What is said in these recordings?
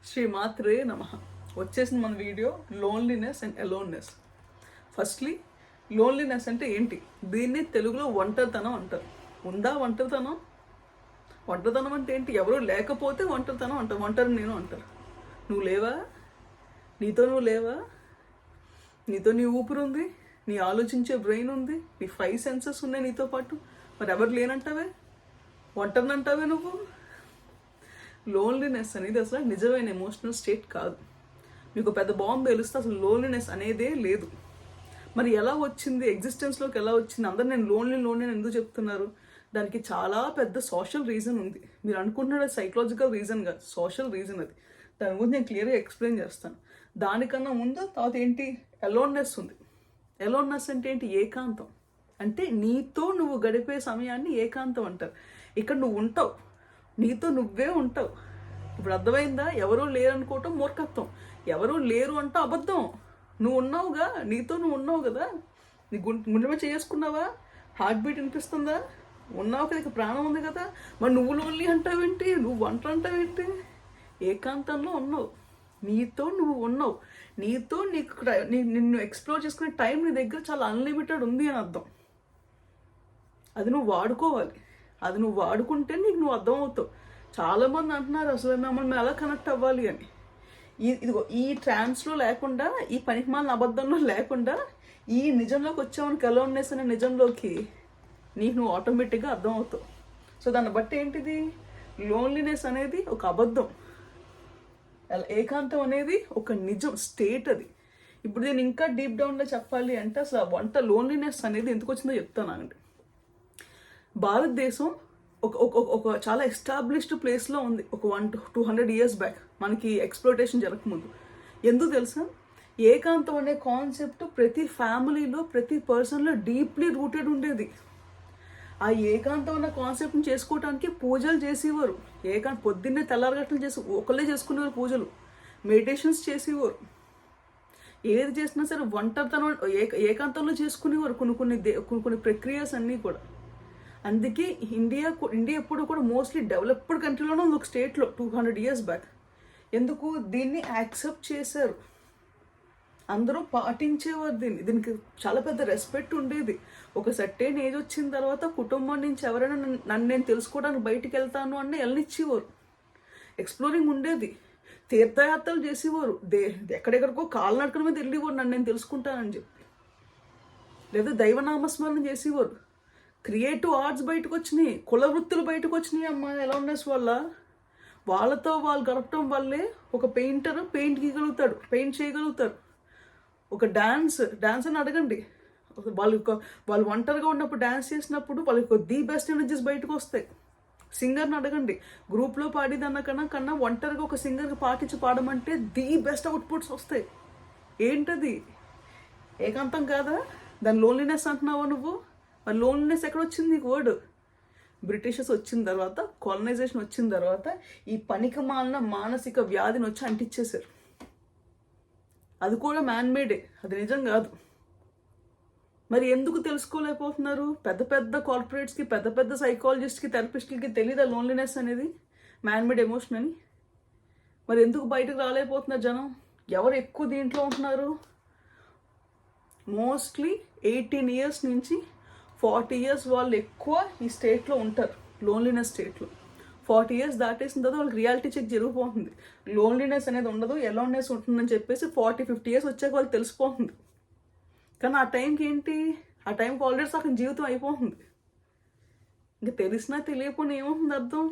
శ్రీమాత్రే నమ. వచ్చేసింది మన video loneliness and aloneness. Firstly loneliness అంటే ఏంటి? దీన్ని తెలుగులో ఒంటరితనం అంటారు. ఉందా ఒంటరితనం? ఒంటరితనం అంటే ఏంటి? ఎవరు లేకపోతే ఒంటరితనం అంటారు. ఒంటరి నేను అంటారు. నువ్వు లేవా? నీతో నువ్వు లేవా? నీతో నీ ఊపిరి ఉంది, నీ ఆలోచించే బ్రెయిన్ ఉంది, నీ 5 సెన్సెస్ ఉన్నాయి నీతో పాటు. మరి ఎవరు లేనంటావే? ఒంటరిని అంటావే నువ్వు? లోన్లీనెస్ అనేది అసలు నిజమైన ఎమోషనల్ స్టేట్ కాదు. మీకు పెద్ద బాంబు పేలిస్తే అసలు లోన్లీనెస్ అనేదే లేదు. మరి ఎలా వచ్చింది, ఎగ్జిస్టెన్స్లోకి ఎలా వచ్చింది? అందరు నేను లోన్లీ ఎందుకు చెప్తున్నారు? దానికి చాలా పెద్ద సోషల్ రీజన్ ఉంది. మీరు అనుకుంటున్నాడు సైకలాజికల్ రీజన్ కాదు, సోషల్ రీజన్ అది. దాని గురించి నేను క్లియర్గా ఎక్స్ప్లెయిన్ చేస్తాను. దానికన్నా ముందు తర్వాత ఏంటి, అలోన్నెస్ ఉంది. అలోన్నెస్ అంటే ఏంటి? ఏకాంతం. అంటే నీతో నువ్వు గడిపే సమయాన్ని ఏకాంతం అంటారు. ఇక్కడ నువ్వు ఉంటావు, నీతో నువ్వే ఉంటావు. ఇప్పుడు అర్థమైందా? ఎవరూ లేరు అనుకోవటం మూర్ఖత్వం, ఎవరూ లేరు అంటే అబద్ధం. నువ్వు ఉన్నావుగా, నీతో నువ్వు ఉన్నావు కదా. నీ గుండె చేసుకున్నావా? హార్ట్ బీట్ వినిపిస్తుందా? ఉన్నావు కదా, ఇక ప్రాణం ఉంది కదా. మరి నువ్వు లోన్లీ అంటావేంటి? నువ్వు ఒంటరి అంటావేంటి? ఏకాంతంలో ఉన్నావు, నీతో నువ్వు ఉన్నావు. నీతో నిన్ను ఎక్స్ప్లోర్ చేసుకునే టైం నీ దగ్గర చాలా అన్లిమిటెడ్ ఉంది అని అర్థం. అది నువ్వు వాడుకోవాలి. అది నువ్వు వాడుకుంటే నీకు నువ్వు అర్థమవుతావు. చాలామంది అంటున్నారు అసలు మమ్మల్ని ఎలా కనెక్ట్ అవ్వాలి అని. ఇదిగో ఈ ట్రాన్స్లో లేకుండా, ఈ పనికిమాలిన అబద్ధంలో లేకుండా, ఈ నిజంలోకి వచ్చామని అలోన్నెస్ అనే నిజంలోకి నీకు నువ్వు ఆటోమేటిక్గా అర్థమవుతావు. సో దాన్ని బట్టి ఏంటిది, లోన్లీనెస్ అనేది ఒక అబద్ధం, ఏకాంతం అనేది ఒక నిజం స్టేట్. అది ఇప్పుడు నేను ఇంకా డీప్ డౌన్లో చెప్పాలి అంటే అసలు లోన్లీనెస్ అనేది ఎందుకు వచ్చిందో చెప్తానండి. భారతదేశం ఒక చాలా ఎస్టాబ్లిష్డ్ ప్లేస్లో ఉంది. ఒక 100-200 ఇయర్స్ బ్యాక్, మనకి ఎక్స్ప్లోటేషన్ జరగకముందు. ఎందుకు తెలుసా? ఏకాంతం అనే కాన్సెప్ట్ ప్రతి ఫ్యామిలీలో, ప్రతి పర్సన్లో డీప్లీ రూటెడ్ ఉండేది. ఆ ఏకాంతం అన్న కాన్సెప్ట్ని చేసుకోవడానికి పూజలు చేసేవారు. పొద్దున్నే తెల్లారగట్టలు ఒకళ్ళే చేసుకునేవారు పూజలు, మెడిటేషన్స్ చేసేవారు. ఏది చేసినా సరే ఒంటరితనం ఏకాంతంలో చేసుకునేవారు కొన్ని ప్రక్రియస్ అన్నీ కూడా. అందుకే ఇండియా ఎప్పుడు కూడా మోస్ట్లీ డెవలప్డ్ కంట్రీలోనే ఉంది, ఒక స్టేట్లో 200 ఇయర్స్ బ్యాక్. ఎందుకు దీన్ని యాక్సెప్ట్ చేశారు, అందరూ పాటించేవారు. దీనికి చాలా పెద్ద రెస్పెక్ట్ ఉండేది. ఒక సర్టెన్ ఏజ్ వచ్చిన తర్వాత కుటుంబం నుంచి ఎవరైనా నన్ను నేను తెలుసుకోవడానికి బయటికి వెళ్తాను అన్న వెళ్ళనిచ్చేవారు. ఎక్స్ప్లోరింగ్ ఉండేది, తీర్థయాత్రలు చేసేవారు, ఎక్కడెక్కడికో కాలినడకల మీద వెళ్ళేవారు నన్ను నేను తెలుసుకుంటానని చెప్పి. లేదా దైవనామస్మరణ చేసేవారు. క్రియేటివ్ ఆర్ట్స్ బయటకు వచ్చినాయి, కుల వృత్తులు బయటకు వచ్చినాయి. అమ్మ అలోన్నెస్ వల్ల వాళ్ళతో వాళ్ళు గడపడం వల్లే ఒక పెయింటర్ పెయింట్ గీయగలుగుతాడు, పెయింట్ చేయగలుగుతారు. ఒక డాన్స్ అని అడగండి, వాళ్ళు ఒంటరిగా ఉన్నప్పుడు డాన్స్ చేసినప్పుడు వాళ్ళకి ది బెస్ట్ ఎనర్జీస్ బయటకు వస్తాయి. సింగర్ని అడగండి, గ్రూప్లో పాడేదన్నకన్నా ఒంటరిగా ఒక సింగర్కి పాటించి పాడమంటే ది బెస్ట్ అవుట్పుట్స్ వస్తాయి. ఏంటది? ఏకాంతం కాదా? దాని లోన్లీనెస్ అంటున్నావా నువ్వు? మరి లోన్లీనెస్ ఎక్కడ వచ్చింది నీకు వర్డ్? బ్రిటిషర్స్ వచ్చిన తర్వాత, కాలనైజేషన్ వచ్చిన తర్వాత ఈ పనికిమాలిన మానసిక వ్యాధిని వచ్చి అంటించేశారు. అది కూడా మ్యాన్మేడే, అది నిజం కాదు. మరి ఎందుకు తెలుసుకోలేకపోతున్నారు? పెద్ద కార్పొరేట్స్కి, పెద్ద సైకాలజిస్ట్కి, థెరపిస్ట్కి తెలియదా లోన్లీనెస్ అనేది మ్యాన్మేడ్ ఎమోషన్ అని? మరి ఎందుకు బయటకు రాలేకపోతున్నారు జనం? ఎవరు ఎక్కువ దీంట్లో ఉంటున్నారు? మోస్ట్లీ 18 ఇయర్స్ నుంచి 40 ఇయర్స్ వాళ్ళు ఎక్కువ ఈ స్టేట్లో ఉంటారు, లోన్లీనెస్ స్టేట్లో. 40 ఇయర్స్ దాటేసిన తర్వాత వాళ్ళకి రియాలిటీ చెక్ జరిగిపోతుంది. లోన్లీనెస్ అనేది ఉండదు, అలోన్నెస్ ఉంటుందని చెప్పేసి 40-50 ఇయర్స్ వచ్చాక వాళ్ళకి తెలిసిపోతుంది. కానీ ఆ టైంకి ఏంటి, ఆ టైంకి ఆల్రెడీ సగం జీవితం అయిపోతుంది. ఇంకా తెలిసినా తెలియకపోయినా ఏముంటుంది అర్థం?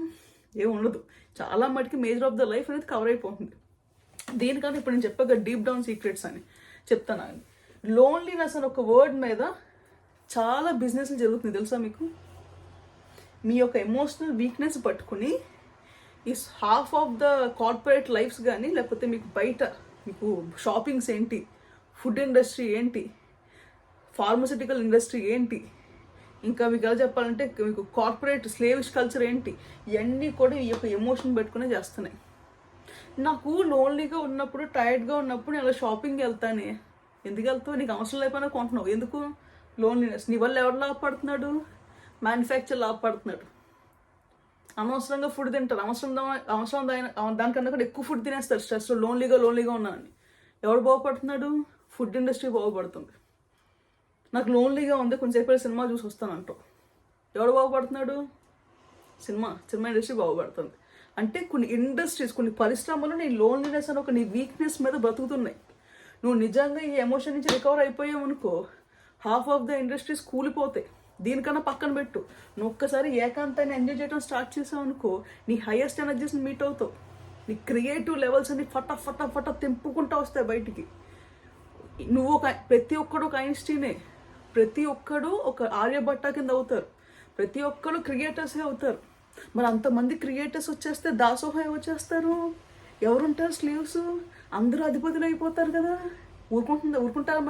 ఏముండదు. చాలా మటుకి మేజర్ ఆఫ్ ద లైఫ్ అనేది కవర్ అయిపోతుంది. దీనికన్నా ఇప్పుడు నేను చెప్పాక డీప్ డౌన్ సీక్రెట్స్ అని చెప్తాను. లోన్లీనెస్ అని ఒక వర్డ్ మీద చాలా బిజినెస్లు జరుగుతుంది తెలుసా మీకు? మీ యొక్క ఎమోషనల్ వీక్నెస్ పట్టుకుని ఈ half of the corporate lifes కానీ, లేకపోతే మీకు బయట మీకు షాపింగ్స్ ఏంటి, ఫుడ్ ఇండస్ట్రీ ఏంటి, ఫార్మస్యూటికల్ ఇండస్ట్రీ ఏంటి, ఇంకా మీకు ఎలా చెప్పాలంటే మీకు కార్పొరేట్ స్లేవిష్ కల్చర్ ఏంటి, ఇవన్నీ కూడా ఈ యొక్క ఎమోషన్ పెట్టుకునే చేస్తున్నాయి. నాకు లోన్లీగా ఉన్నప్పుడు, టైర్డ్గా ఉన్నప్పుడు నేను అలా షాపింగ్కి వెళ్తానే. ఎందుకు వెళ్తావు? నీకు అవసరం లేకపోయినా కొంటున్నావు. ఎందుకు? లోన్లీనెస్. నీ వల్ల ఎవరు లాభపడుతున్నాడు? మ్యానుఫ్యాక్చర్ లాభపడుతున్నాడు. అనవసరంగా ఫుడ్ తింటారు, అవసరం దానికన్నా కూడా ఎక్కువ ఫుడ్ తినేస్తారు స్ట్రెస్, లోన్లీగా ఉన్నానని. ఎవడు బాగుపడుతున్నాడు? ఫుడ్ ఇండస్ట్రీ బాగుపడుతుంది. నాకు లోన్లీగా ఉంది, కొంచెంసేపు సినిమా చూసి వస్తానంటావు. ఎవడు బాగుపడుతున్నాడు? సినిమా ఇండస్ట్రీ బాగుపడుతుంది. అంటే కొన్ని ఇండస్ట్రీస్, కొన్ని పరిశ్రమలు నీ లోన్లీనెస్ అని నీ వీక్నెస్ మీద బ్రతుకుతున్నాయి. నువ్వు నిజంగా ఈ ఎమోషన్ నుంచి రికవర్ అయిపోయావు అనుకో, హాఫ్ ఆఫ్ ద ఇండస్ట్రీస్ కూలిపోతాయి. దీనికన్నా పక్కన పెట్టు, నువ్వు ఒక్కసారి ఏకాంతాన్ని ఎంజాయ్ చేయడం స్టార్ట్ చేసావు అనుకో, నీ హైయెస్ట్ ఎనర్జీస్ని మీట్ అవుతావు. నీ క్రియేటివ్ లెవెల్స్ అన్ని ఫట తెంపుకుంటూ వస్తాయి బయటికి. నువ్వు ప్రతి ఒక్కడు ఒక ఐన్స్టీనే, ప్రతి ఒక్కడు ఒక ఆర్యభట్ట కింద అవుతారు, ప్రతి ఒక్కరు క్రియేటర్సే అవుతారు. మరి అంతమంది క్రియేటర్స్ వచ్చేస్తే దాసోహం వచ్చేస్తారు, ఎవరుంటారు స్లీవ్స్? అందరూ అధిపతులు అయిపోతారు కదా. ఊరుకుంటారా?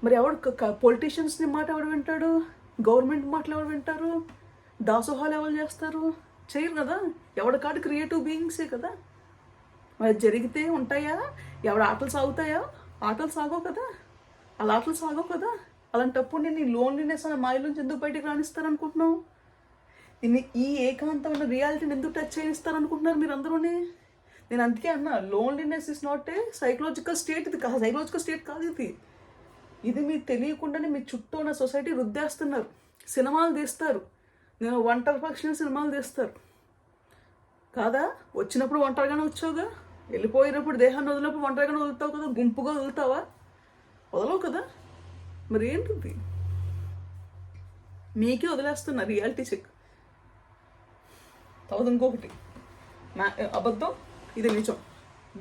మరి ఎవడు పొలిటీషియన్స్ని మాట ఎవడు వింటాడు? గవర్నమెంట్ మాటలు ఎవరు వింటారు? దాసోహాలు ఎవరు చేస్తారు? చేయరు కదా. ఎవడికాడు క్రియేటివ్ బీయింగ్సే కదా. మరి జరిగితే ఉంటాయా? ఎవడ ఆటలు సాగుతాయా? ఆటలు సాగవు కదా. అలా ఆటలు సాగవు కదా. అలాంటప్పుడు నేను ఈ లోన్లీనెస్ అనే మాయలోంచి ఎందుకు బయటకు రాణిస్తారనుకుంటున్నావు? దీన్ని ఈ ఏకాంతమైన రియాలిటీని ఎందుకు టచ్ చేయిస్తారనుకుంటున్నారు మీరు అందరూనే? నేను అందుకే అన్నా, loneliness is not a psychological state. ఇది కాదు, సైకలాజికల్ స్టేట్ కాదు ఇది మీకు తెలియకుండానే మీ చుట్టూ ఉన్న సొసైటీ రుద్దేస్తున్నారు. సినిమాలు తీస్తారు, నేను ఒంటరి పక్షుల సినిమాలు తీస్తారు కాదా? వచ్చినప్పుడు ఒంటరిగానే వచ్చావుగా, వెళ్ళిపోయినప్పుడు దేహాన్ని వదిలినప్పుడు ఒంటరిగానే వదులుతావు కదా, గుంపుగా వదులుతావా? వదలవు కదా. మరి ఏంటిది? మీకే వదిలేస్తున్నా రియాలిటీ చెక్. తర్వాత ఇంకొకటి అబద్ధం, ఇది నిజం.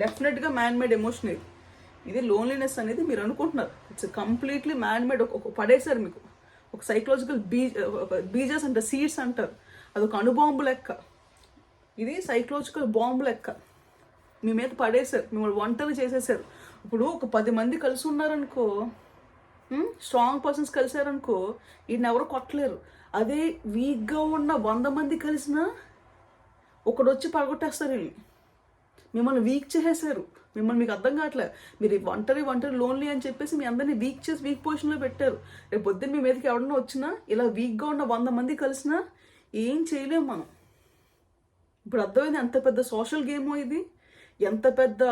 డెఫినెట్గా మ్యాన్ మేడ్ ఎమోషన్ ఇది లోన్లీనెస్ అనేది. మీరు అనుకుంటున్నారు ఇట్స్ కంప్లీట్లీ మ్యాన్ మేడ్. ఒక పడేశారు మీకు ఒక సైకలాజికల్ బీజెస్ అంటారు, సీడ్స్ అంటారు. అదొక అణుబాంబు లెక్క. ఇది సైకలాజికల్ బాంబు లెక్క మీ మీద పడేశారు, మిమ్మల్ని ఒంటరి చేసేసారు. ఇప్పుడు ఒక 10 మంది కలిసి ఉన్నారనుకో, స్ట్రాంగ్ పర్సన్స్ కలిసారనుకో, వీటిని ఎవరు కొట్టలేరు. అదే వీక్గా ఉన్న 100 మంది కలిసినా ఒకడు వచ్చి పడగొట్టేస్తారు. వీళ్ళు మిమ్మల్ని వీక్ చేసేసారు. మీకు అర్థం కావట్లేదు. మీరు ఒంటరి లోన్లీ అని చెప్పేసి మీ అందరినీ వీక్ చేసి వీక్ పొజిషన్లో పెట్టారు. రేపు పొద్దున్న మీ మీదకి ఎవడన్నా వచ్చినా, ఇలా వీక్గా ఉన్న 100 మంది కలిసినా ఏం చేయలేము మనం. ఇప్పుడు అర్థమైంది ఎంత పెద్ద సోషల్ గేమో ఇది, ఎంత పెద్ద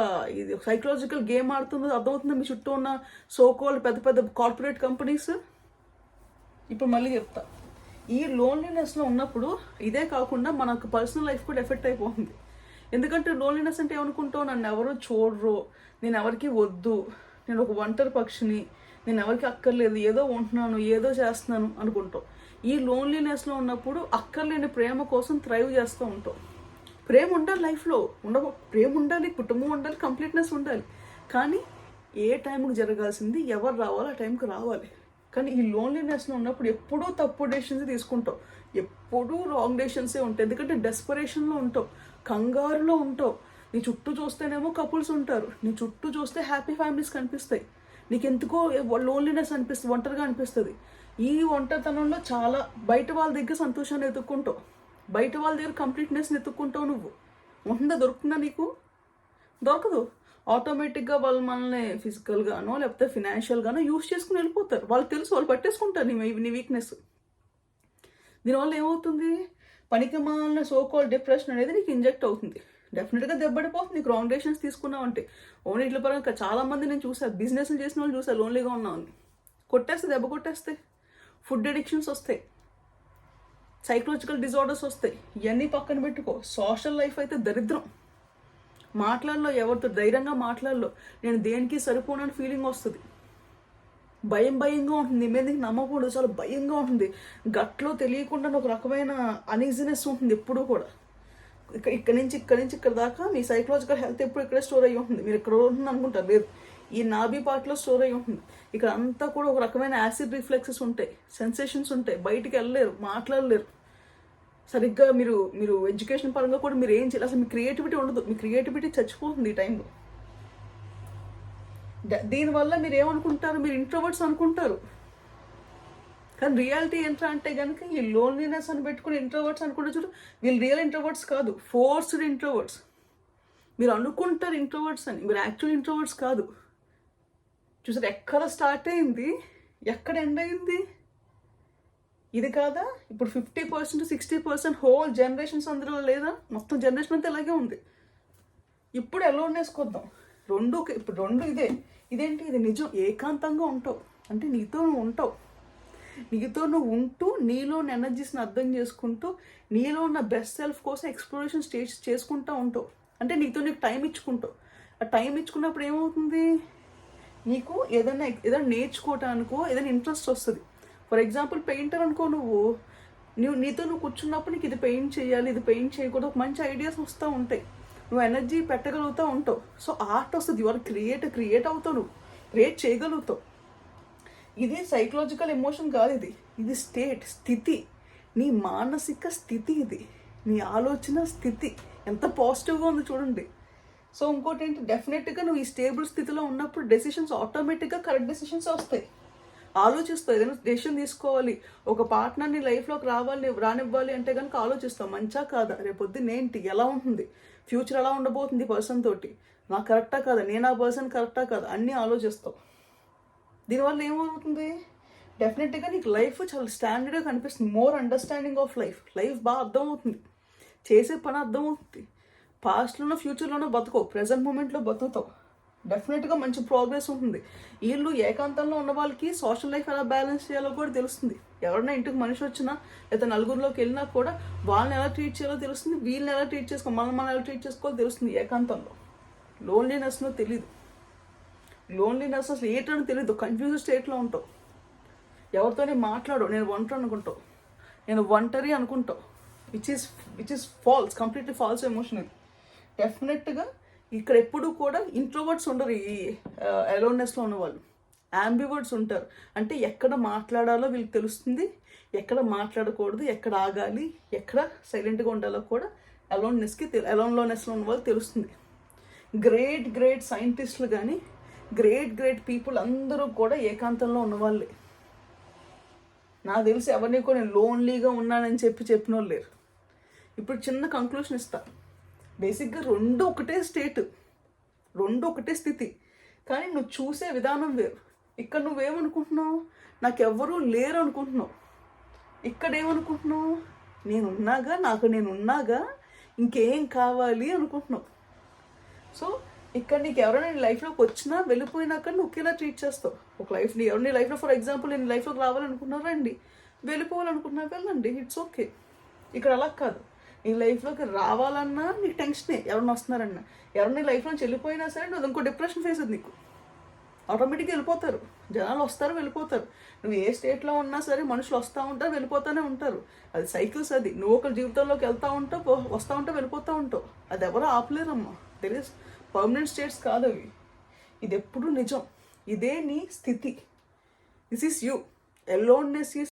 ఇది సైకలాజికల్ గేమ్ ఆడుతుందో అర్థమవుతుందో మీ చుట్టూ ఉన్న సోకాల్డ్ పెద్ద కార్పొరేట్ కంపెనీస్. ఇప్పుడు మళ్ళీ చెప్తా, ఈ లోన్లీనెస్లో ఉన్నప్పుడు ఇదే కాకుండా మనకు పర్సనల్ లైఫ్ కూడా ఎఫెక్ట్ అయిపోతుంది. ఎందుకంటే లోన్లీనెస్ అంటే ఏమనుకుంటావు, నన్ను ఎవరు చూడరు, నేను ఎవరికి వద్దు, నేను ఒక ఒంటరి పక్షిని, నేను ఎవరికి అక్కర్లేదు, ఏదో ఉంటున్నాను, ఏదో చేస్తున్నాను అనుకుంటావు. ఈ లోన్లీనెస్లో ఉన్నప్పుడు అక్కర్లేని ప్రేమ కోసం థ్రైవ్ చేస్తూ ఉంటావు. ప్రేమ ఉండాలి లైఫ్లో, ప్రేమ ఉండాలి, కుటుంబం ఉండాలి, కంప్లీట్నెస్ ఉండాలి. కానీ ఏ టైంకి జరగాల్సింది ఎవరు రావాలో ఆ టైంకి రావాలి. కానీ ఈ లోన్లీనెస్లో ఉన్నప్పుడు ఎప్పుడూ తప్పు డెసిషన్స్ తీసుకుంటావు, ఎప్పుడూ రాంగ్ డెసిషన్సే ఉంటాయి. ఎందుకంటే డెస్పరేషన్లో ఉంటావు, కంగారులో ఉంటావు. నీ చుట్టూ చూస్తేనేమో కపుల్స్ ఉంటారు, నీ చుట్టూ చూస్తే హ్యాపీ ఫ్యామిలీస్ కనిపిస్తాయి, నీకెందుకో లోన్లీనెస్ అనిపిస్తుంది, ఒంటరిగా అనిపిస్తుంది. ఈ ఒంటరితనంలో చాలా బయట వాళ్ళ దగ్గర సంతోషాన్ని ఎత్తుక్కుంటావు, బయట వాళ్ళ దగ్గర కంప్లీట్నెస్ని ఎత్తుక్కుంటావు. నువ్వు ఉంటుందా, దొరుకుతుందా? నీకు దొరకదు. ఆటోమేటిక్గా వాళ్ళు మనల్ని ఫిజికల్గానో లేకపోతే ఫినాన్షియల్గానో యూస్ చేసుకుని వెళ్ళిపోతారు. వాళ్ళు తెలుసు, వాళ్ళు పట్టేసుకుంటారు నీ వీక్నెస్. దీనివల్ల ఏమవుతుంది, పనికి మాలిన సోకాల్ డిప్రెషన్ అనేది నీకు ఇంజెక్ట్ అవుతుంది. డెఫినెట్గా దెబ్బడిపోతుంది నీకు రాంగ్ డెసిషన్స్ తీసుకున్నావు అంటే. ఓన్లీ ఇట్ల పరంగా చాలామంది నేను చూసాను, బిజినెస్లు చేసిన వాళ్ళు చూసాను, లోన్లీగా ఉన్నాను, దెబ్బ కొట్టేస్తాయి, ఫుడ్ అడిక్షన్స్ వస్తాయి, సైకలాజికల్ డిజార్డర్స్ వస్తాయి. ఇవన్నీ పక్కన పెట్టుకో. సోషల్ లైఫ్ అయితే దరిద్రం. మాట్లాడలో, ఎవరితో ధైర్యంగా మాట్లాడలో, నేను దేనికి సరిపోనని ఫీలింగ్ వస్తుంది. భయంగా ఉంటుంది, నీ మీద నమ్మకూడదు, చాలా భయంగా ఉంటుంది. గట్లో తెలియకుండా ఒక రకమైన అనీజినెస్ ఉంటుంది ఎప్పుడూ కూడా. ఇక్కడి నుంచి ఇక్కడ దాకా మీ సైకలాజికల్ హెల్త్ ఎప్పుడు ఇక్కడే స్టోర్ అయ్యి ఉంటుంది. మీరు ఇక్కడ ఉంటుంది అనుకుంటారు, లేదు, ఈ నాభి పార్ట్లో స్టోర్ అయ్యి ఉంటుంది. ఇక్కడ అంతా కూడా ఒక రకమైన యాసిడ్ రిఫ్లెక్సెస్ ఉంటాయి, సెన్సేషన్స్ ఉంటాయి, బయటికి వెళ్ళలేరు, మాట్లాడలేరు సరిగ్గా. మీరు ఎడ్యుకేషన్ పరంగా కూడా మీరు ఏం చేయాలి, అసలు మీ క్రియేటివిటీ ఉండదు, మీ క్రియేటివిటీ చచ్చిపోతుంది ఈ టైంలో. దీనివల్ల మీరు ఏమనుకుంటారు, మీరు ఇంట్రోవర్ట్స్ అనుకుంటారు. కానీ రియాలిటీ ఏంట్రా అంటే కనుక ఈ లోన్లీనెస్ అని పెట్టుకుని ఇంట్రోవర్ట్స్ అనుకుంటే చూడు, వీళ్ళు రియల్ ఇంట్రోవర్ట్స్ కాదు, ఫోర్స్డ్ ఇంట్రోవర్ట్స్. మీరు అనుకుంటారు ఇంట్రోవర్ట్స్ అని, మీరు యాక్చువల్ ఇంట్రోవర్ట్స్ కాదు. చూసారు ఎక్కడ స్టార్ట్ అయింది, ఎక్కడ ఎండ్ అయింది? ఇది కాదా ఇప్పుడు 50% 60% హోల్ జనరేషన్స్ అందులో లేదా? మొత్తం జనరేషన్ అంతా ఇలాగే ఉంది. ఇప్పుడు అలోన్నెస్ కొద్దాం. ఇప్పుడు రెండు ఇదేంటి, ఇది నిజం. ఏకాంతంగా ఉంటావు అంటే నీతో నువ్వు ఉంటావు. నీతో నువ్వు ఉంటూ నీలోని ఎనర్జీస్ని అర్థం చేసుకుంటూ నీలో ఉన్న బెస్ట్ సెల్ఫ్ కోసం ఎక్స్ప్లోరేషన్ చేసుకుంటూ ఉంటావు. అంటే నీకు టైం ఇచ్చుకుంటావు. ఆ టైం ఇచ్చుకున్నప్పుడు ఏమవుతుంది, నీకు ఏదైనా నేర్చుకోవటానికో ఏదైనా ఇంట్రెస్ట్ వస్తుంది. ఫర్ ఎగ్జాంపుల్ పెయింటర్ అనుకో, నీతో నువ్వు కూర్చున్నప్పుడు నీకు ఇది పెయింట్ చేయాలి, ఇది పెయింట్ చేయకూడదు, మంచి ఐడియాస్ వస్తూ ఉంటాయి. నువ్వు ఎనర్జీ పెట్టగలుగుతూ ఉంటావు. సో ఆర్ట్ వస్తుంది. యువర్ క్రియేట్ అవుతావు, నువ్వు క్రియేట్ చేయగలుగుతావు. ఇది సైకలాజికల్ ఎమోషన్ కాదు, ఇది స్థితి, నీ మానసిక స్థితి, ఇది నీ ఆలోచన స్థితి ఎంత పాజిటివ్గా ఉంది చూడండి. సో ఇంకోటి ఏంటి, డెఫినెట్గా నువ్వు ఈ స్టేబుల్ స్థితిలో ఉన్నప్పుడు డెసిషన్స్ ఆటోమేటిక్గా కరెక్ట్ డెసిషన్స్ వస్తాయి. ఆలోచిస్తావు, ఏదైనా డెసిషన్ తీసుకోవాలి, ఒక పార్ట్నర్ని లైఫ్లోకి రానివ్వాలి అంటే కనుక ఆలోచిస్తావు, మంచా కాదా, రేపొద్దున ఏంటి, ఎలా ఉంటుంది, ఫ్యూచర్ ఎలా ఉండబోతుంది పర్సన్ తోటి, నాకు కరెక్టా కాదా, నేను ఆ పర్సన్ కరెక్టా కాదా, అన్నీ ఆలోచిస్తావు. దీనివల్ల ఏమవుతుంది, డెఫినెట్గా నీకు లైఫ్ చాలా స్టాండర్డ్గా కనిపిస్తుంది. మోర్ అండర్స్టాండింగ్ ఆఫ్ లైఫ్ బాగా అర్థమవుతుంది, చేసే పని అర్థమవుతుంది. పాస్ట్లోనో ఫ్యూచర్లోనో బతుకోవు, ప్రజెంట్ మూమెంట్లో బతుకుతావు. డెఫినెట్గా మంచి ప్రోగ్రెస్ ఉంటుంది. వీళ్ళు ఏకాంతంలో ఉన్న వాళ్ళకి సోషల్ లైఫ్ ఎలా బ్యాలెన్స్ చేయాలో కూడా తెలుస్తుంది. ఎవరైనా ఇంటికి మనిషి వచ్చినా లేదా నలుగురిలోకి వెళ్ళినా కూడా వాళ్ళని ఎలా ట్రీట్ చేయాలో తెలుస్తుంది, వీళ్ళని ఎలా ట్రీట్ చేసుకోవాలి, మనం ఎలా ట్రీట్ చేసుకోవాలో తెలుస్తుంది. ఏకాంతంలో లోన్లీనెస్నో తెలీదు, లోన్లీనెస్ అసలు ఏంటని తెలీదు, కన్ఫ్యూజ్ స్టేట్లో ఉంటావు. ఎవరితోనే మాట్లాడు, నేను ఒంటరి అనుకుంటావు, నేను ఒంటరి అనుకుంటావు, which is false, completely false emotion. ఇది డెఫినెట్గా ఇక్కడ ఎప్పుడు కూడా ఇంట్రోవర్ట్స్ ఉండరు. ఈ అలోన్నెస్లో ఉన్నవాళ్ళు యాంబివర్ట్స్ ఉంటారు. అంటే ఎక్కడ మాట్లాడాలో వీళ్ళకి తెలుస్తుంది, ఎక్కడ మాట్లాడకూడదు, ఎక్కడ ఆగాలి, ఎక్కడ సైలెంట్గా ఉండాలో కూడా అలోన్లోనెస్లో ఉన్న వాళ్ళు తెలుస్తుంది. గ్రేట్ సైంటిస్టులు కానీ గ్రేట్ పీపుల్ అందరూ కూడా ఏకాంతంలో ఉన్నవాళ్ళే. నాకు తెలిసి ఎవరిని కూడా నేను లోన్లీగా ఉన్నానని చెప్పిన వాళ్ళు లేరు. ఇప్పుడు చిన్న కంక్లూషన్ ఇస్తా. బేసిక్గా రెండు ఒకటే స్థితి, కానీ నువ్వు చూసే విధానం వేరు. ఇక్కడ నువ్వేమనుకుంటున్నావు, నాకెవ్వరూ లేరు అనుకుంటున్నావు. ఇక్కడ ఏమనుకుంటున్నావు, నేనున్నాగా ఇంకేం కావాలి అనుకుంటున్నావు. సో ఇక్కడ నీకు ఎవరైనా నీ లైఫ్లోకి వచ్చినా వెళ్ళిపోయినాక నువ్వు ఒకేలా ట్రీట్ చేస్తావు. ఒక ఎవరిని లైఫ్లో, ఫర్ ఎగ్జాంపుల్ నేను లైఫ్లోకి రావాలనుకున్నారా అండి, వెళ్ళిపోవాలనుకుంటున్నా వెళ్ళండి, ఇట్స్ ఓకే. ఇక్కడ అలా కాదు, నీ లైఫ్లోకి రావాలన్నా నీకు టెన్షనే, ఎవరైనా వస్తున్నారన్నా. ఎవరిని లైఫ్లోంచి వెళ్ళిపోయినా సరే నువ్వు ఇంకో డిప్రెషన్ ఫేస్ అది నీకు ఆటోమేటిక్గా వెళ్ళిపోతారు. జనాలు వస్తారు వెళ్ళిపోతారు. నువ్వు ఏ స్టేట్లో ఉన్నా సరే మనుషులు వస్తూ ఉంటారు వెళ్ళిపోతూనే ఉంటారు. అది సైకిల్స్. అది నువ్వు ఒక జీవితంలోకి వెళ్తూ ఉంటావు, వస్తూ ఉంటావు, వెళ్ళిపోతూ ఉంటావు. అది ఎవరో ఆపలేరమ్మా. తెలియదు, పర్మనెంట్ స్టేట్స్ కాదు అవి. ఇది ఎప్పుడు నిజం. ఇదే నీ స్థితి. This is you. Aloneness is